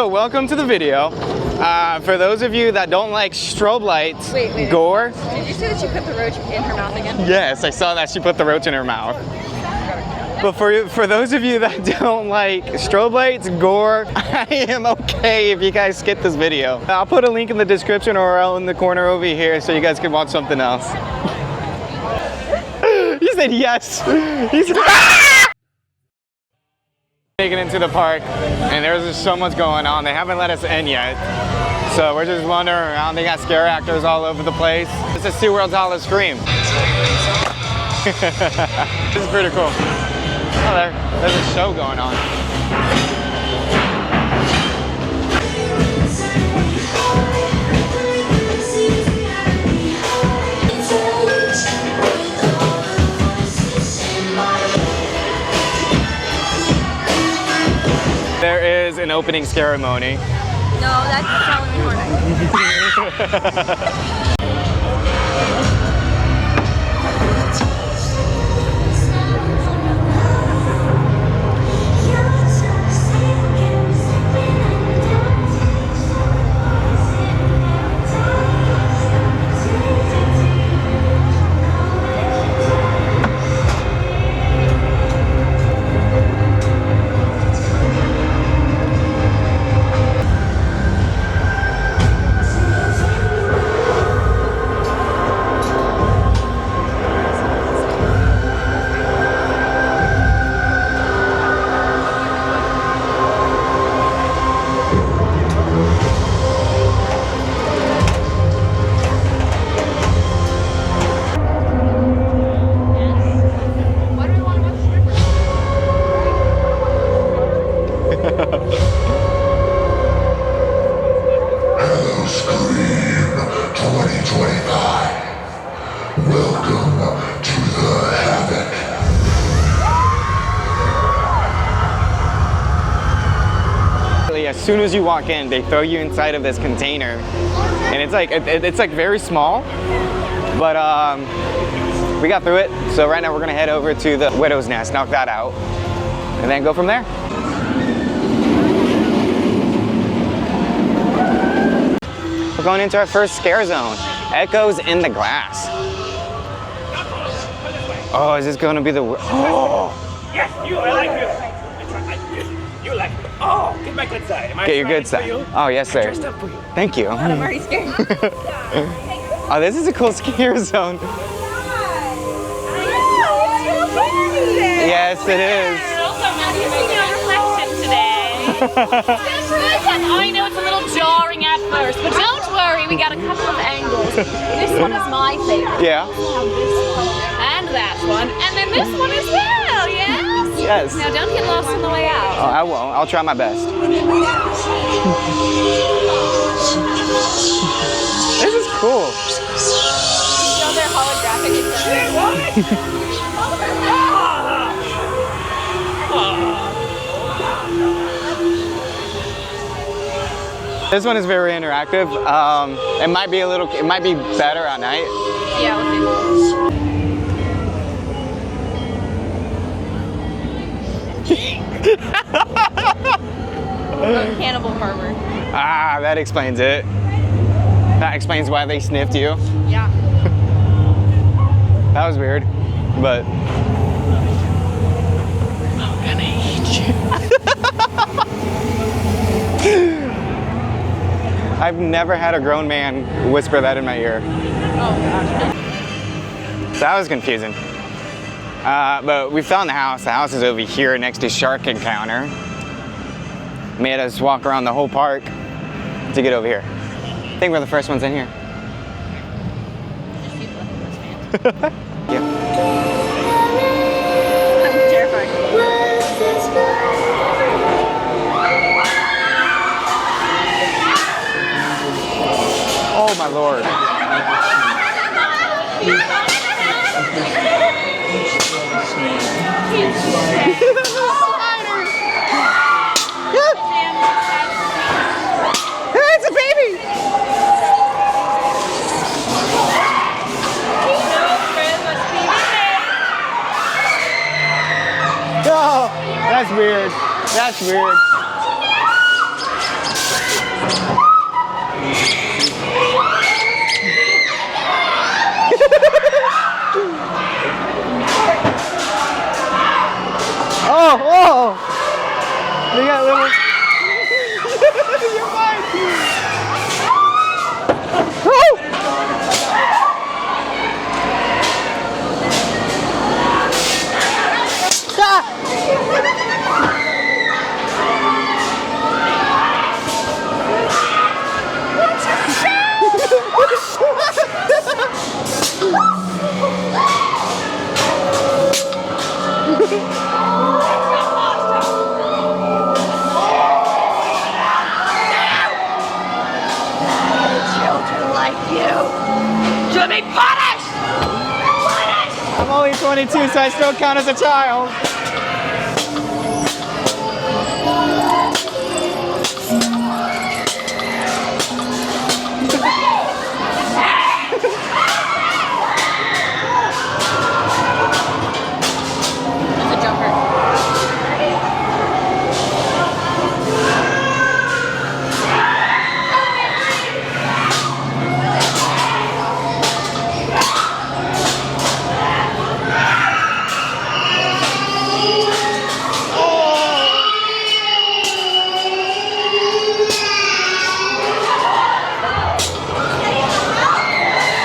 So welcome to the video. For those of you that don't like strobe lights, gore. Did you say that she put the roach in her mouth again? Yes, I saw that she put the roach in her mouth. But for those of you that don't like strobe lights, gore, I am okay if you guys skip this video. I'll put a link in the description or out in the corner over here so you guys can watch something else. He said yes. He said Taken into the park, and there's just so much going on. They haven't let us in yet, so we're just wandering around. They got scare actors all over the place. This is SeaWorld's Howl-O-Scream. This is pretty cool. Oh, there's a show going on. There is an opening ceremony. No, that's Halloween Horror Howl-O-Scream 2025. Welcome to the havoc. As soon as you walk in, they throw you inside of this container, and it's like very small, but we got through it. So right now we're gonna head over to the Widow's Nest, knock that out, and then go from there. We're going into our first scare zone. Echoes in the Glass. Oh, is this gonna be the... Oh! Yes, I like you. You like me. Oh, get my good side. Get your good side. Oh, yes, sir. Dressed up for you. Thank you. I'm already scared. Oh, this is a cool scare zone. Yes, it is. Have you seen your reflection today? I know it's a little jarring at first, but don't worry, we got a couple of angles. This one is my favorite. Yeah. And that one, and then this one as well, yes? Yes. Now don't get lost on the way out. Oh, I won't. I'll try my best. This is cool. You know they're holographic. This one is very interactive. It might be better at night. Yeah, we'll see. Cannibal Farmer. Ah, that explains it. That explains why they sniffed you. Yeah. That was weird, but I'm gonna eat you. I've never had a grown man whisper that in my ear. Oh gosh. So that was confusing. But we found the house. The house is over here next to Shark Encounter. Made us walk around the whole park to get over here. I think we're the first ones in here. Yeah. I'm terrified. Oh my lord. It's a baby! Oh, that's weird. That's weird. Oh, whoa! They got little. You're fine. Woo! Children like you should be punished! Punished! I'm only 22, so I still count as a child. That's a jumper.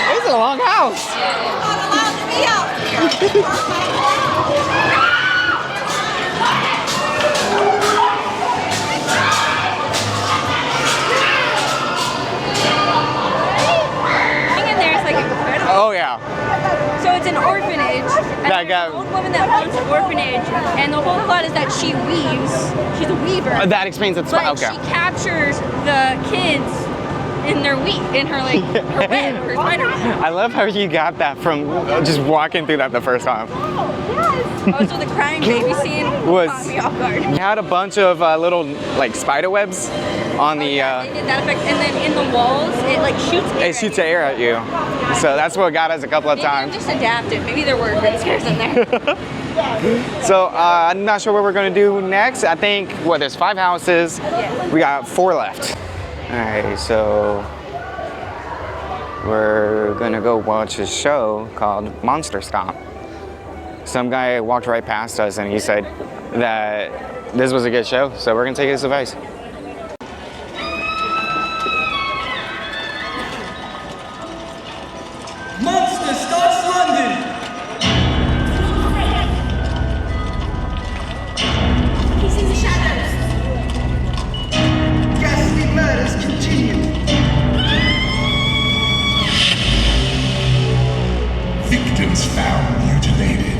This is a long house. Everything in there is like incredible. Oh yeah. So it's an orphanage. And That there's an old woman that runs the orphanage, and the whole plot is that she weaves. She's a weaver. That explains it's But okay. she captures the kids in their in her like her web, her spider web. I love how you got that from just walking through that the first time. Also, the crying baby scene Was- caught me off guard. We had a bunch of little like spider webs on the. They did that effect, and then in the walls, it like shoots. It shoots air at you, so that's what got us a couple of Maybe I'm times. just adapted. Maybe there were jump scares in there. So I'm not sure what we're gonna do next. I think there's 5 houses. Yeah. We got 4 left. All right, so we're gonna go watch a show called Monster Stop. Some guy walked right past us and he said that this was a good show, so we're gonna take his advice. Monster starts London! He's in the shadows. Ghastly murders continue. Victims found mutilated.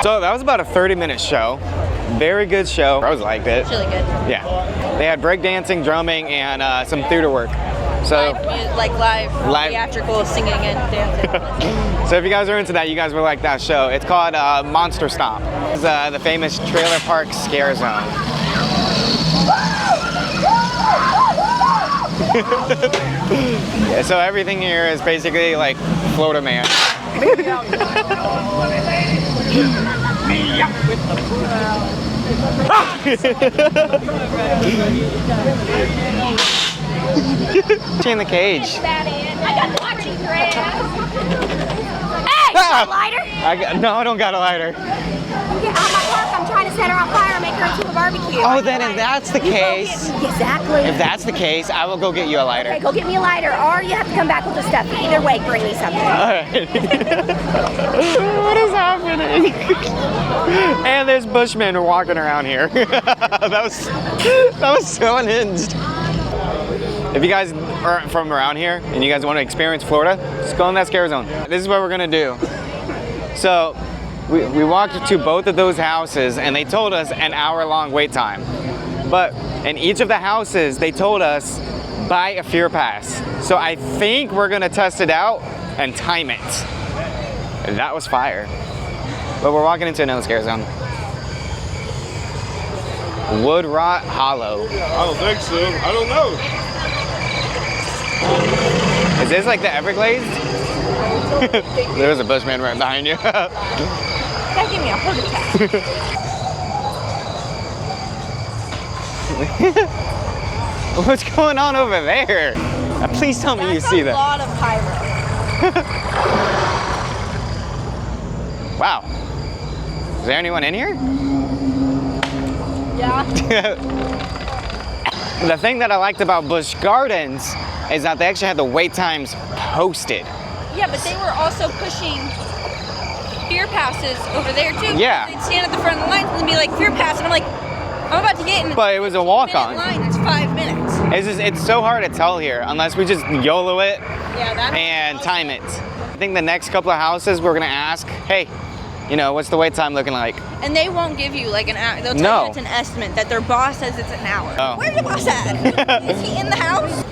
So that was about a 30-minute show. Very good show. I always liked it. It's really good. Yeah. They had breakdancing, drumming, and some theater work. So, Live Live. theatrical singing and dancing. so if you guys are into that, you guys will like that show. It's called Monster Stomp. It's the famous trailer park scare zone. Yeah, so everything here is basically like Florida Man. She in the cage. I got watching your ass. Hey, you got a lighter? No, I don't got a lighter. On my work, I'm trying to set her on fire and make her into a barbecue. Oh, then if that's the case, Exactly. if that's the case, I will go get you a lighter. Okay, go get me a lighter, or you have to come back with the stuff. Either way, bring me something. Alright. What is happening? And there's bushmen walking around here. that was so unhinged. If you guys aren't from around here and you guys want to experience Florida, just go in that scare zone. This is what we're gonna do. So we walked to both of those houses and they told us an hour-long wait time. But in each of the houses, they told us buy a fear pass. So I think we're gonna test it out and time it. And that was fire. But we're walking into another scare zone. Wood Rot Hollow. I don't think so. I don't know. Is this like the Everglades? There's a bushman right behind you. That gave me a heart attack. What's going on over there? Please tell me you see That's a that. lot of pyro. Wow. Is there anyone in here? Yeah. The thing that I liked about Busch Gardens is that they actually had the wait times posted. Yeah, but they were also pushing fear passes over there too. Yeah. They'd stand at the front of the line and be like, fear pass, and I'm like, I'm about to get in. But it was a walk-on. Line. It's 5 minutes. It's so hard to tell here unless we just YOLO it Yeah, that's and time it. I think the next couple of houses we're gonna ask, hey, you know, what's the wait time looking like? And they won't give you like an hour. They'll tell No. you it's an estimate, that their boss says it's an hour. Oh. Where's your boss at? Is he in the house?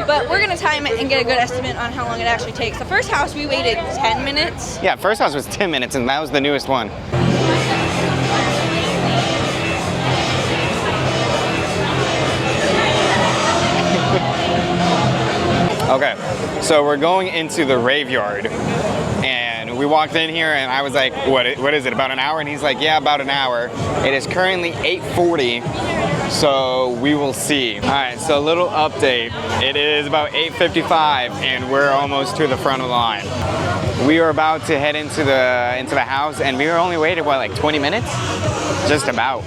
But we're gonna time it and get a good estimate on how long it actually takes. The first house we waited 10 minutes. Yeah, first house was 10 minutes and that was the newest one. Okay, so we're going into the rave yard and we walked in here and I was like, what is it, about an hour? And he's like, yeah, about an hour. It is currently 8:40, so we will see. All right, so a little update. It is about 8:55 and we're almost to the front of the line. We are about to head into the house and we were only waiting, what, like 20 minutes? Just about.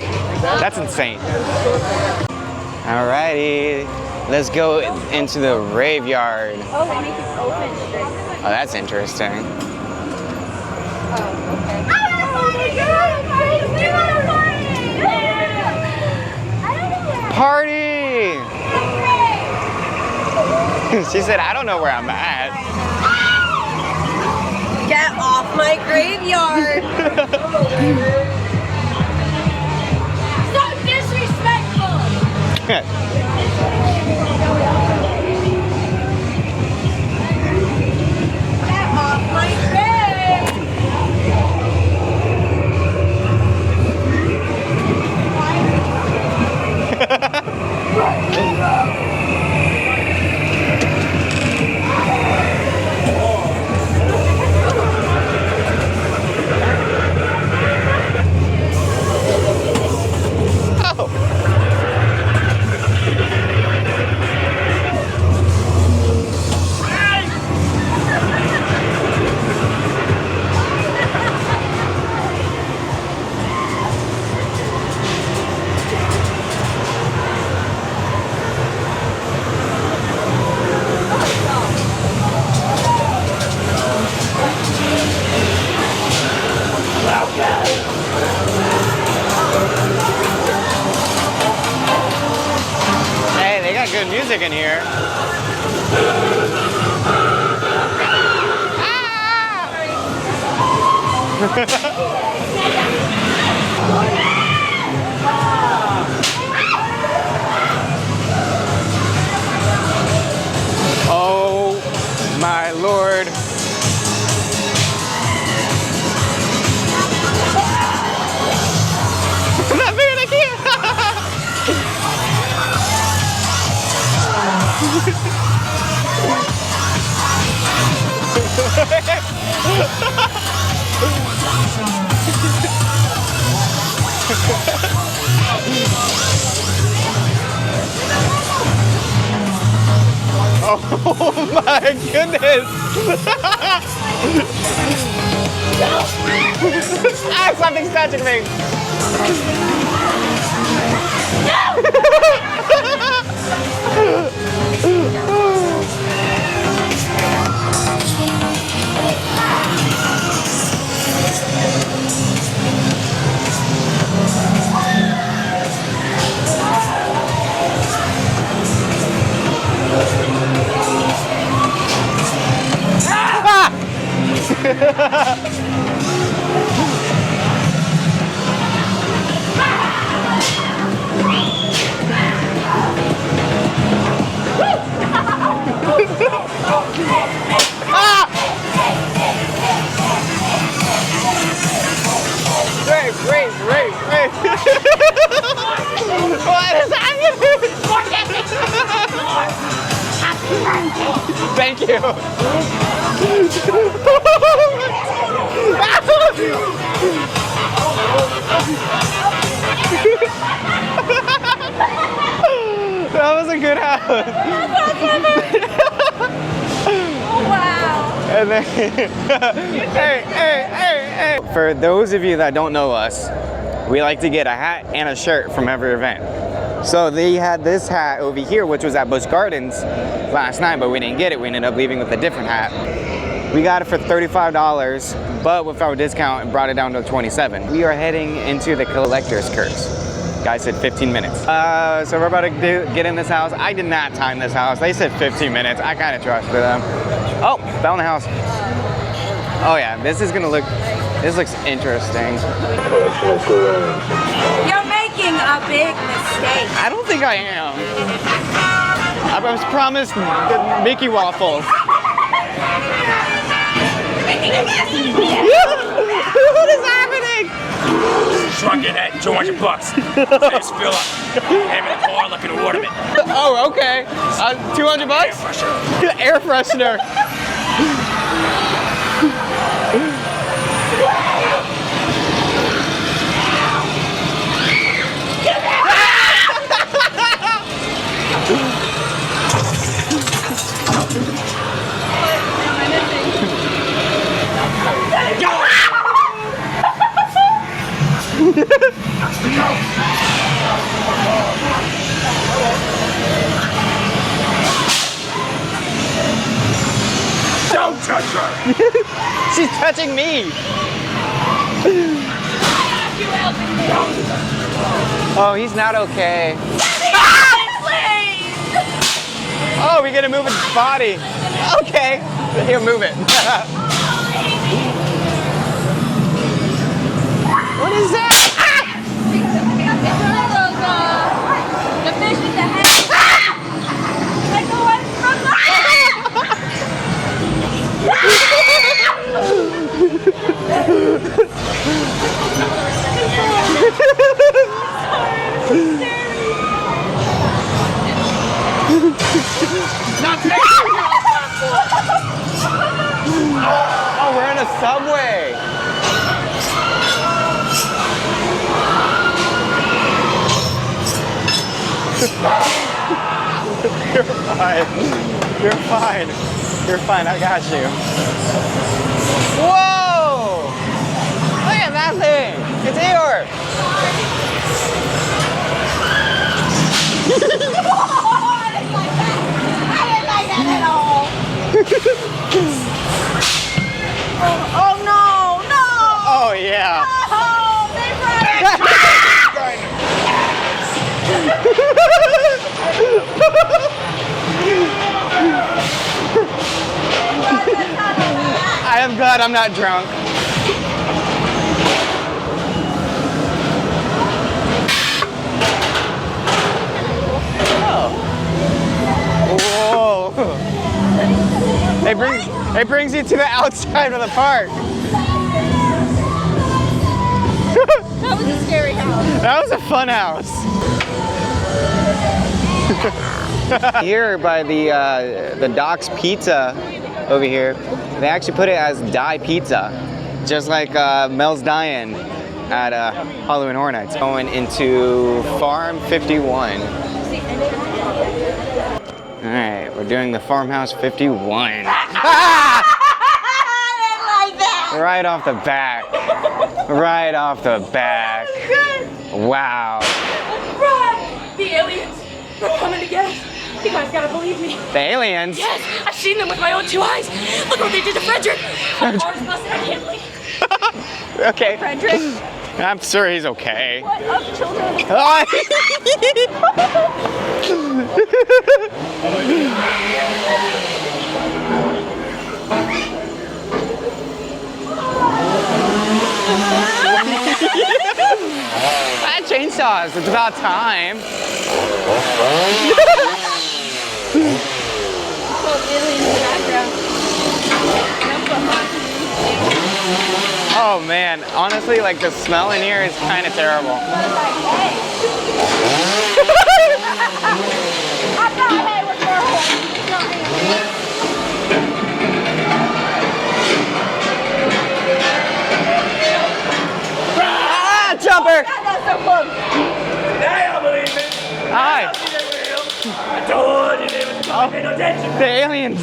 That's insane. Alrighty, let's go into the rave yard. Oh, they make it open. Oh, that's interesting. Party! She said, I don't know where I'm at. Get off my graveyard. So disrespectful. Get off my grave. Hey, they got good music in here. my lord. Nothing, I can't. Oh my goodness! Ah, something's touching me! Wait. What is happening? Thank you. That was a good house. Wow. And then, hey. For those of you that don't know us, we like to get a hat and a shirt from every event. So they had this hat over here, which was at Busch Gardens last night, but we didn't get it. We ended up leaving with a different hat. We got it for $35, but with our discount, it brought it down to $27. We are heading into the collector's curse. Guy said 15 minutes. So we're about to get in this house. I did not time this house. They said 15 minutes. I kind of trusted them. Oh, found the house. Oh yeah, this looks interesting. You're making a big mistake. I don't think I am. I was promised the Mickey waffles. What is happening? Truck it at $200. Just fill up. Have in the car like an ornament. Oh, okay. $200? Air freshener. Don't touch her. She's touching me. Oh, he's not okay. Oh, we gotta move his body. Okay, here, move it. What is that? The fish with the head. Like the one from Oh, we're in a subway. You're fine. You're fine. You're fine. I got you. Whoa! Look at that thing. It's Eeyore. I didn't like that at all. Oh no, no! Oh yeah. Oh, they brought it. I am glad I'm not drunk. Oh. Whoa. It brings you to the outside of the park. That was a scary house. That was a fun house. Here by the Doc's Pizza over here, they actually put it as Die Pizza, just like Mel's Dine at Halloween Horror Nights. Going into Farm 51. All right, we're doing the Farmhouse 51. Ah! Right off the back. Right off the back. Wow. Run! The aliens are coming to get us. You guys gotta believe me. The aliens? Yes, I've seen them with my own 2 eyes. Look what they did to Frederick. Of course, busted. I can't believe. Okay. Frederick. I'm sure he's okay. What up, children? Chainsaws, it's about time. Oh man, honestly, like the smell in here is kind of terrible. Ah, jumper! Now y'all believe me. Hi. I told you they was not paying no attention. The aliens!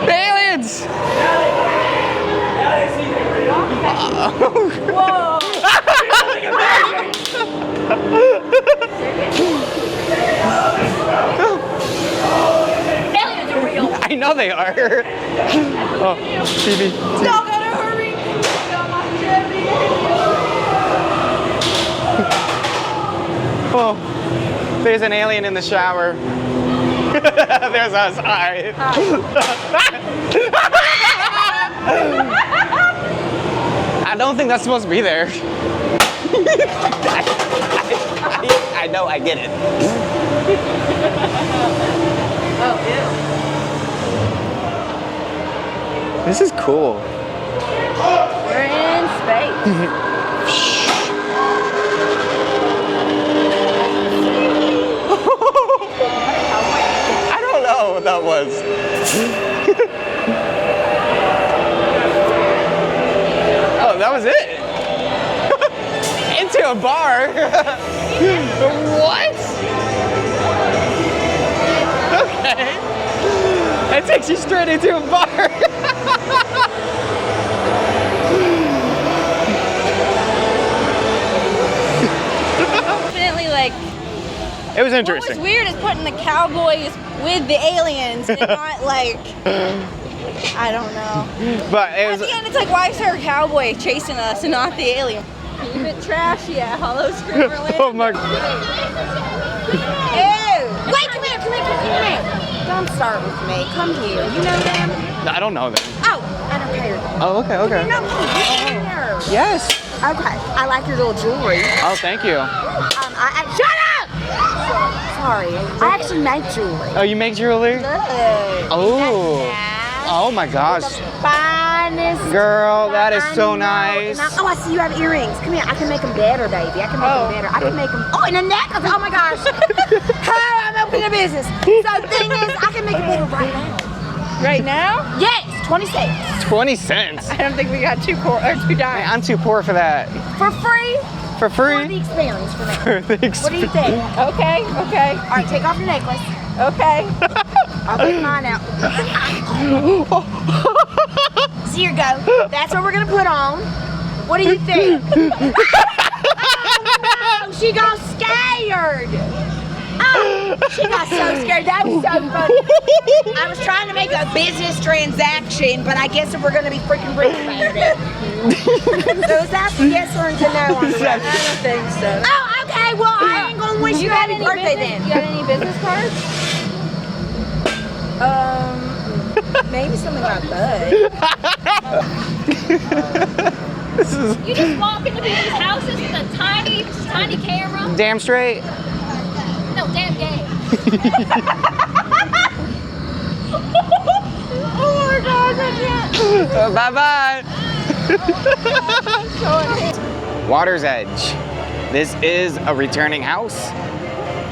The aliens! Now they see they real. Whoa! Aliens are real. I know they are. Oh, TV. Y'all gotta hurry! Oh, there's an alien in the shower. There's us. Hi. I don't think that's supposed to be there. I know, I get it. Oh, ew. This is cool. We're in space. I don't know what that was. Oh, that was it? Into a bar? What? Okay. That takes you straight into a bar. Definitely like. It was What interesting. was weird is putting the cowboys with the aliens and not like. I don't know. But it At was. the end, it's like, why is there a cowboy chasing us and not the alien? Keep it trashy at Howl-O-Scream. Oh my. Ew! Wait, come here. Don't start with me. Come here. You know them? I don't know them. Oh, I don't care. Oh, okay, okay. No, get in there. Yes. Okay, I like your little jewelry. Oh, thank you. Shut up! Sorry, I actually make jewelry. Oh, you make jewelry? Good. Oh. Oh my gosh. Finest. Girl, that is so nice. Oh, I see you have earrings. Come here, I can make them better, baby. I can make them better. I can make them. Oh, and a necklace. Oh my gosh. Oh, I'm opening a business. So the thing is, I can make it better right now. Right now? Yes, 20 cents. 20 cents. I don't think we got two dimes. Man, I'm too poor for that. For free? For For the free? experience for me. For the What do you think? Okay. All right, take off your necklace. Okay. I'll take mine out. So here you go. That's what we're gonna put on. What do you think? Oh, she got scared. Oh, she got so scared. That was so funny. I was trying to make a business transaction, but I guess if we're gonna be freaking rich about it. So is that a yes or a no on that? I don't think so. Oh, okay. Well, I ain't gonna wish you happy birthday then. You got any business cards? Maybe something like that. You just walk into people's houses with a tiny camera. Damn straight. No, damn game. Oh my God. Bye-bye. Water's Edge. This is a returning house.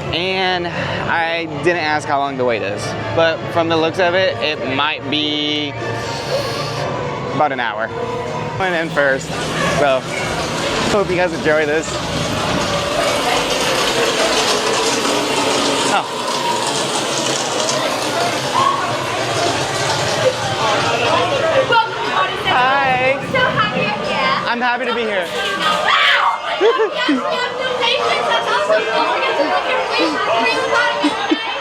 And I didn't ask how long the wait is. But from the looks of it, it might be about an hour. Went in first. So, hope you guys enjoy this. Oh. Hi. So happy you're here. I'm happy to be here.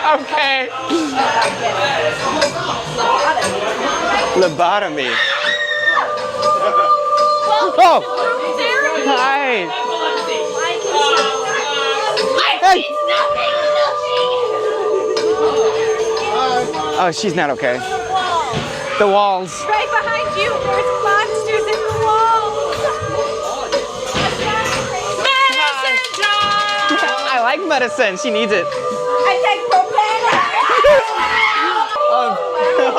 Okay. Lobotomy. Oh. Hi. Hey. Oh, she's not okay. The walls. Right behind you, there's monsters in the walls. Medicine jar! I like medicine. She needs it. I take propane.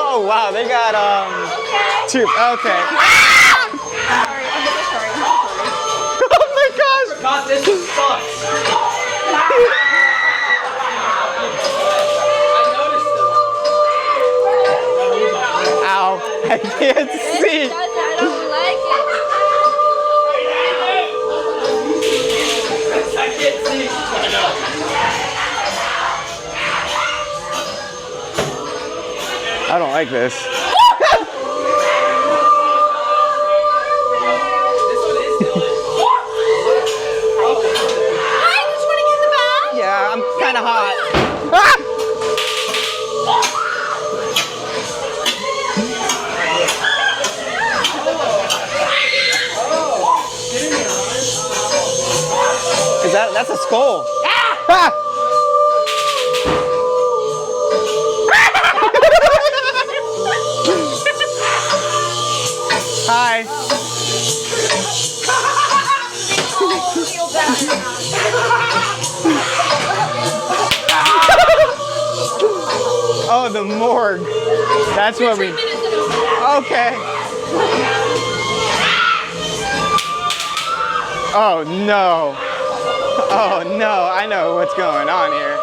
Oh wow, they got two. Okay. Oh my gosh. God, this sucks. Ow! I can't see. I don't like I can't see. I don't like this. Hi, just want to get in the bath? Yeah, I'm kind of hot. Ah! That's a skull. Ah! Hi. Oh, the morgue. That's what we. Okay. Oh no. Oh no, I know what's going on here.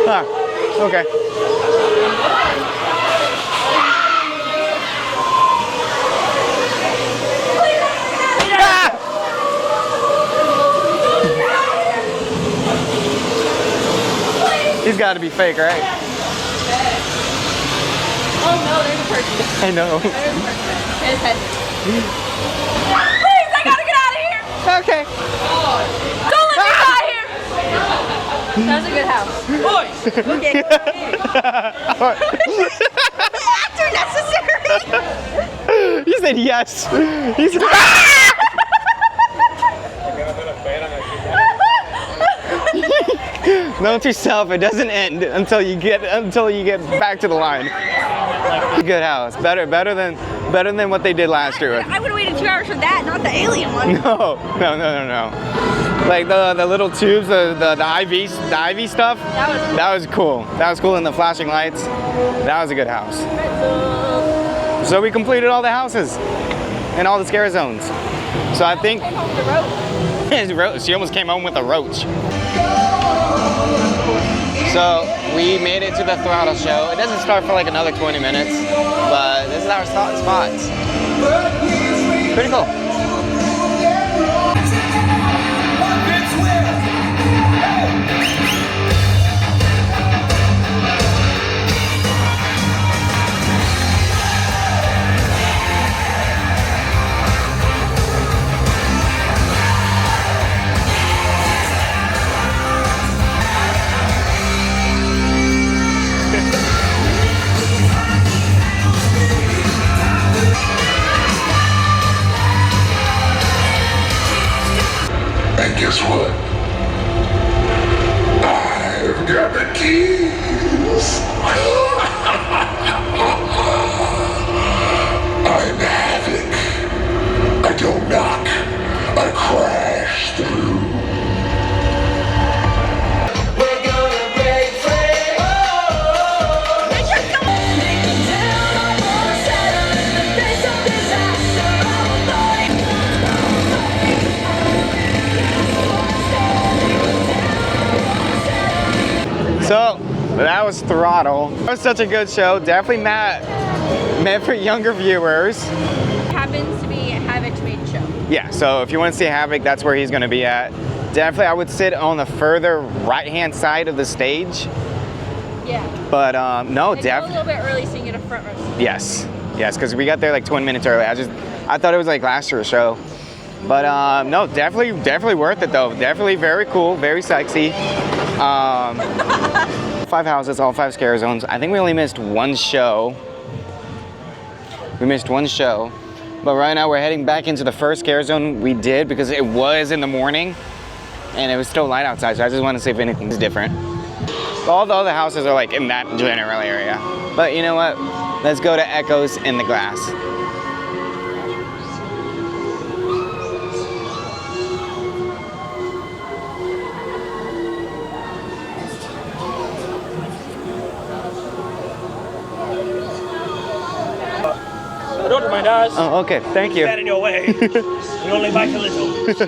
Huh. Okay. Ah! He's got to be fake, right? Oh no, there's a person. I know. There's a person. His head. Please, I gotta get out of here. Okay. Don't let me die here. That was a good house. Okay. Actor necessary. He said yes. He said. Note to self, it doesn't end until you get back to the line. Good house. Better than what they did last year. I would have waited 2 hours for that, not the alien one. No. Like the little tubes, the IV stuff. That was cool. That was cool, and the flashing lights. That was a good house. So we completed all the houses and all the scare zones. So I think she almost came home with a roach. So we made it to the throttle show. It doesn't start for like another 20 minutes, but this is our spots. Pretty cool. that was Throttle. That was such a good show. Definitely meant for younger viewers. Happens to be Havoc's main show. Yeah, so if you want to see Havoc, that's where he's going to be at. Definitely, I would sit on the further right-hand side of the stage. Yeah. But no, Go a definitely. little bit early so you can get a front row seat. Yes, because we got there like 20 minutes early. I thought it was like last year's show. But no, definitely worth it though. Definitely very cool, very sexy. 5 houses, all 5 scare zones. I think we only missed one show. But right now we're heading back into the first scare zone we did because it was in the morning and it was still light outside. So I just want to see if anything's different. But all the other houses are like in that general area. But you know what? Let's go to Echoes in the Glass. Don't mind us. Oh, okay. Thank you. Stand in your way. We only bite a little. She said.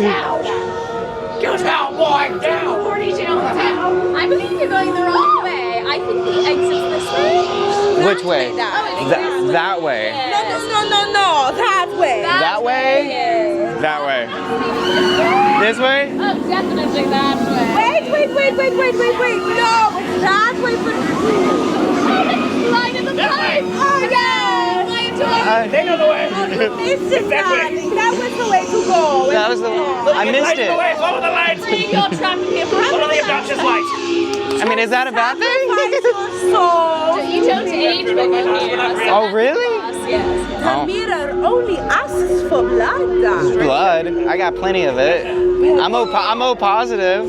Down. Get down, boy, down. 42 down. I believe you're going the wrong way. I think the exit's this way. Which way? That way. No, that way. That way? Yes. That way. This way? Oh, definitely that way. Wait. No, it's that way for Line in the pipe. Oh, yes. They know the way. Missed it, That way. darling. That was the way to go. That was the I missed Lights the way. it. Follow the lights. You're trapped here for Follow the obnoxious lights. I mean, is that a bad thing? You don't age when you're here. Oh, really? Yes. Oh. Mirror only asks for blood, darling. Blood. I got plenty of it. I'm O positive.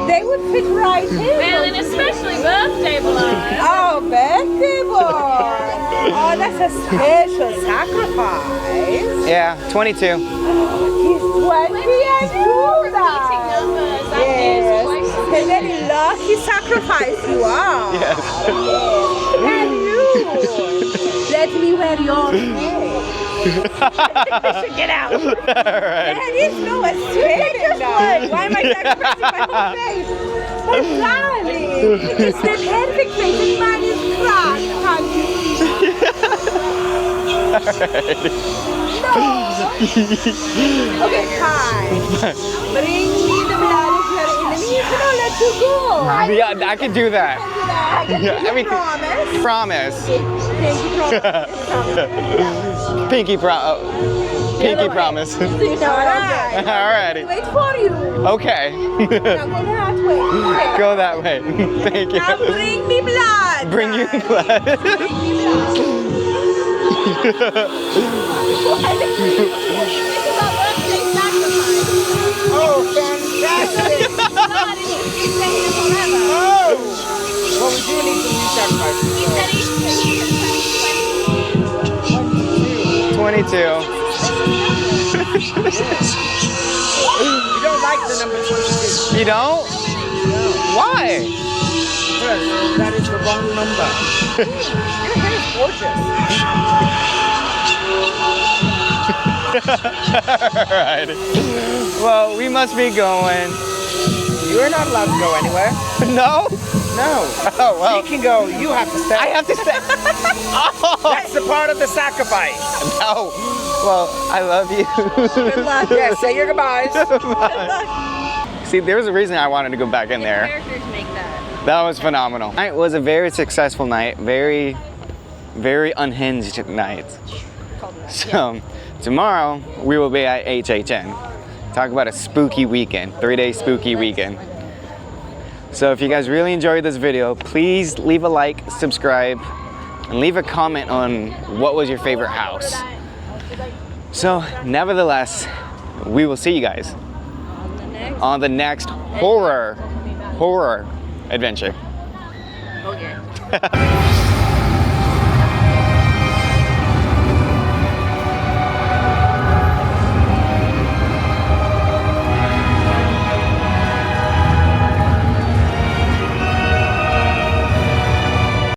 They would fit right in. Well, and especially birthday blood. Oh, birthday boy. Oh, that's a special sacrifice. Yeah, 22. He's 20 and you, darling. Yes. A very lucky sacrifice you are. Yes. And you. Let me wear your face. Get out. Alright. There is no escape. Why am I sacrificing my whole face? But darling, it's the perfect face and mine is cracked, honey. No. Okay, fine. Bring me the blood of your enemies and I'll let you go. Yeah, I could do that. Yeah, I mean, promise. promise. Pinky promise. Pinky promise. Alright. Alrighty. Wait for you. Okay. Now go that way. Okay. Go that way. Thank you. Now bring me blood. Bring you blood. Bring me blood. Oh, fantastic. Oh. Well, we do need some new sacrifices. 22. You don't like the number 22. You don't? Why? Because that is the wrong number. Your hair is gorgeous. Alright. Well, we must be going. You are not allowed to go anywhere. No? No. Oh, well. She can go. You have to stay. I have to stay. Oh, That's the part of the sacrifice. no. Well, I love you. Good luck. Yeah, say your goodbyes. See, there's a reason I wanted to go back in there. Characters make that. That was phenomenal. It was a very successful night. Very, very unhinged night. So, tomorrow we will be at HHN. Talk about a spooky weekend, 3-day spooky weekend. So if you guys really enjoyed this video, please leave a like, subscribe, and leave a comment on what was your favorite house. So, nevertheless, we will see you guys on the next horror adventure. Okay.